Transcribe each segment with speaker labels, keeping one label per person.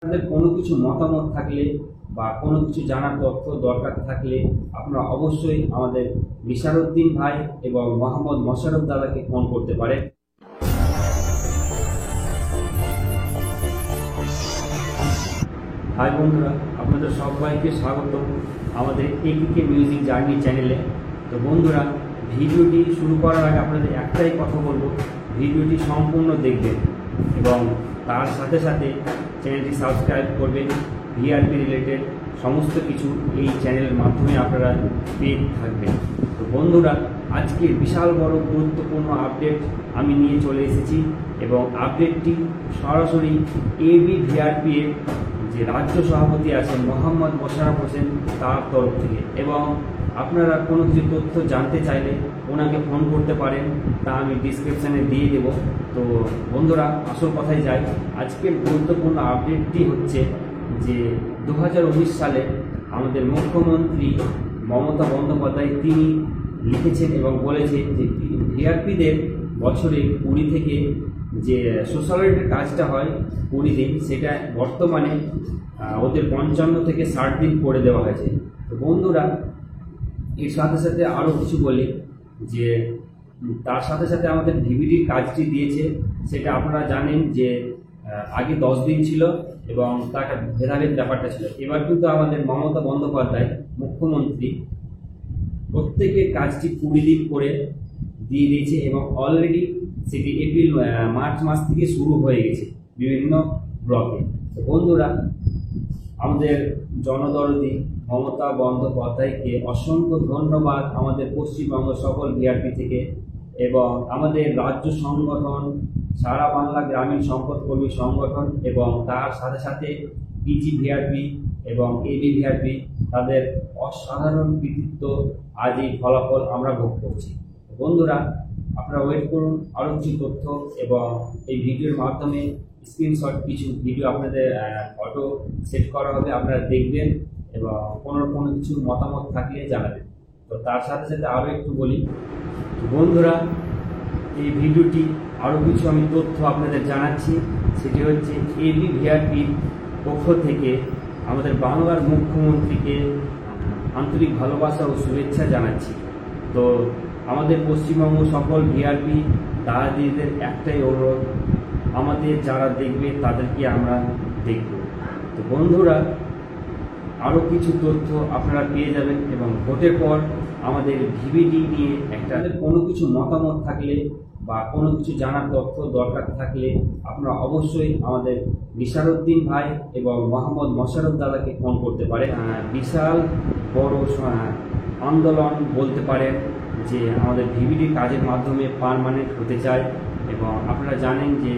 Speaker 1: আপনাদের কোনো কিছু মতামত থাকলে বা কোনো কিছু জানার তথ্য দরকার থাকলে আপনারা অবশ্যই আমাদের নিসারউদ্দিন ভাই এবং মোহাম্মদ মোশাররফ দাদাকে ফোন করতে পারেন। হাই বন্ধুরা, আপনাদের সবাইকে স্বাগত আমাদের একিকে মিউজিক জার্নি চ্যানেলে। তো বন্ধুরা, ভিডিওটি শুরু করার আগে আপনাদের একটাই কথা বলবো, ভিডিওটি সম্পূর্ণ দেখবেন এবং তার সাথে সাথে চ্যানেলটি সাবস্ক্রাইব করবেন। ভিআরপি রিলেটেড সমস্ত কিছু এই চ্যানেলের মাধ্যমে আপনারা পেয়ে থাকবেন। তো বন্ধুরা, আজকে বিশাল বড় গুরুত্বপূর্ণ আপডেট আমি নিয়ে চলে এসেছি এবং আপডেটটি সরাসরি এবি ভিআরপি এর যে রাজ্য সভাপতি আছেন মোহাম্মদ মোশাররফ হোসেন তার তরফ থেকে। এবং আপনারা কোনো কিছু তথ্য জানতে চাইলে ওনাকে ফোন করতে পারেন, তা আমি ডিসক্রিপশানে দিয়ে দেব। তো বন্ধুরা, আসল কথায় যাই। আজকের গুরুত্বপূর্ণ আপডেটটি হচ্ছে যে 2019 সালে আমাদের মুখ্যমন্ত্রী মমতা বন্দ্যোপাধ্যায় তিনি লিখেছেন এবং বলেছেন যে ভিআরপিদের বছরে 20 থেকে যে সোশ্যাল ওয়ার্কের কাজটা হয় 20 দিন, সেটা বর্তমানে ওদের 55 থেকে 60 দিন করে দেওয়া হয়েছে। তো বন্ধুরা, এর সাথে সাথে আরও কিছু বলি যে তার সাথে সাথে আমাদের ভিভিডির কাজটি দিয়েছে। সেটা আপনারা জানেন যে আগে 10 দিন ছিল এবং তার ভেদাভেদ ব্যাপারটা ছিল। এবার কিন্তু আমাদের মমতা বন্দ্যোপাধ্যায় মুখ্যমন্ত্রী প্রত্যেকের কাজটি 20 দিন করে দিয়ে দিয়েছে এবং অলরেডি সেটি মার্চ মাস থেকে শুরু হয়ে গেছে বিভিন্ন ব্লকে। তো বন্ধুরা, আমাদের জনদরদি মমতা বন্দ্যোপাধ্যায়কে অসংখ্য ধন্যবাদ আমাদের পশ্চিমবঙ্গ সকল ভিআরপি থেকে এবং আমাদের রাজ্য সংগঠন, সারা বাংলা গ্রামীণ সম্পদ কর্মী সংগঠন এবং তার সাথে সাথে পিজি ভিআরপি এবং এবি ভিআরপি, তাদের অসাধারণ কৃতিত্ব আজ এই ফলাফল আমরা ভোগ করছি। বন্ধুরা, আপনারা ওয়েট করুন আরও কিছু তথ্য এবং এই ভিডিওর মাধ্যমে স্ক্রিনশট কিছু ভিডিও আপনাদের ফটো সেট করা হবে, আপনারা দেখবেন এবং কোনো কিছু মতামত থাকলে জানাবেন। তো তার সাথে সাথে আরও একটু বলি বন্ধুরা, এই ভিডিওটি আরও কিছু আমি তথ্য আপনাদের জানাচ্ছি। সেটি হচ্ছে এবি ভিআরপির পক্ষ থেকে আমাদের বাংলার মুখ্যমন্ত্রীকে আন্তরিক ভালোবাসা ও শুভেচ্ছা জানাচ্ছি। তো আমাদের পশ্চিমবঙ্গ সকল ভিআরপি দাদাদিদের একটাই অনুরোধ, আমাদের যারা দেখবে তাদেরকে আমরা দেখব। তো বন্ধুরা, আরও কিছু তথ্য আপনারা পেয়ে যাবেন এবং ভোটের পর আমাদের ভিভিডি নিয়ে একটা কোনো কিছু মতামত থাকলে বা কোনো কিছু জানার তথ্য দরকার থাকলে আপনারা অবশ্যই আমাদের নিসারউদ্দিন ভাই এবং মোহাম্মদ মোশাররফ দাদাকে ফোন করতে পারেন। বিশাল বড় আন্দোলন বলতে পারেন যে আমাদের ভিভিডি কাজের মাধ্যমে পার্মানেন্ট হতে চায় এবং আপনারা জানেন যে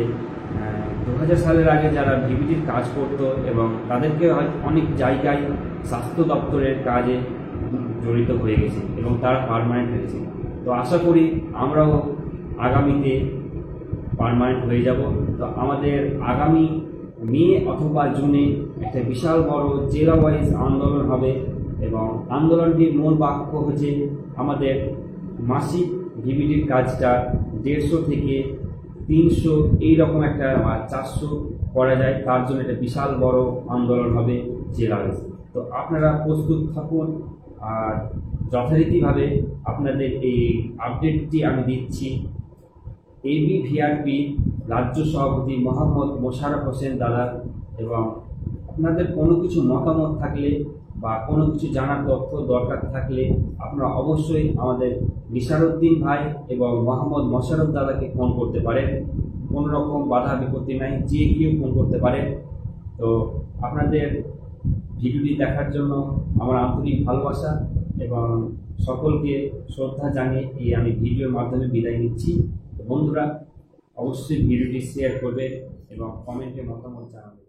Speaker 1: 2000 সালের আগে যারা ভিভিডির কাজ করতো এবং তাদেরকে হয়তো অনেক জায়গায় স্বাস্থ্য দপ্তরের কাজে জড়িত হয়ে গেছে এবং তারা পার্মানেন্ট হয়েছে। তো আশা করি আমরাও আগামীতে পার্মানেন্ট হয়ে যাব। তো আমাদের আগামী মে অথবা জুনে একটা বিশাল বড় জেলা ওয়াইজ আন্দোলন হবে এবং আন্দোলনটির মূল বাক্য হচ্ছে আমাদের মাসিক ভিভিডির কাজটা 150 থেকে 300 এইরকম একটা 400 করা যায়, তার জন্য একটা বিশাল বড় আন্দোলন হবে জেলা ওয়াইজ। তো আপনারা প্রস্তুত থাকুন আর যথারীতিভাবে আপনাদের এই আপডেটটি আমি দিচ্ছি। এবি ভিআরপি রাজ্য সভাপতি মোহাম্মদ মোশাররফ হোসেন দাদা এবং আপনাদের কোনো কিছু মতামত থাকলে বা কোনো কিছু জানার তথ্য দরকার থাকলে আপনারা অবশ্যই আমাদের নিসারউদ্দিন ভাই এবং মোহাম্মদ মোশাররফ দাদাকে ফোন করতে পারেন। কোনো রকম বাধা বিপত্তি নাই, যে কেউ ফোন করতে পারেন। তো আপনাদের ভিডিওটি দেখার জন্য আমার আন্তরিক ভালোবাসা এবং সকলকে শ্রদ্ধা জানিয়ে আমি ভিডিওর মাধ্যমে বিদায় নিচ্ছি। বন্ধুরা, অবশ্যই ভিডিওটি শেয়ার করবে এবং কমেন্টে মতামত জানাবে।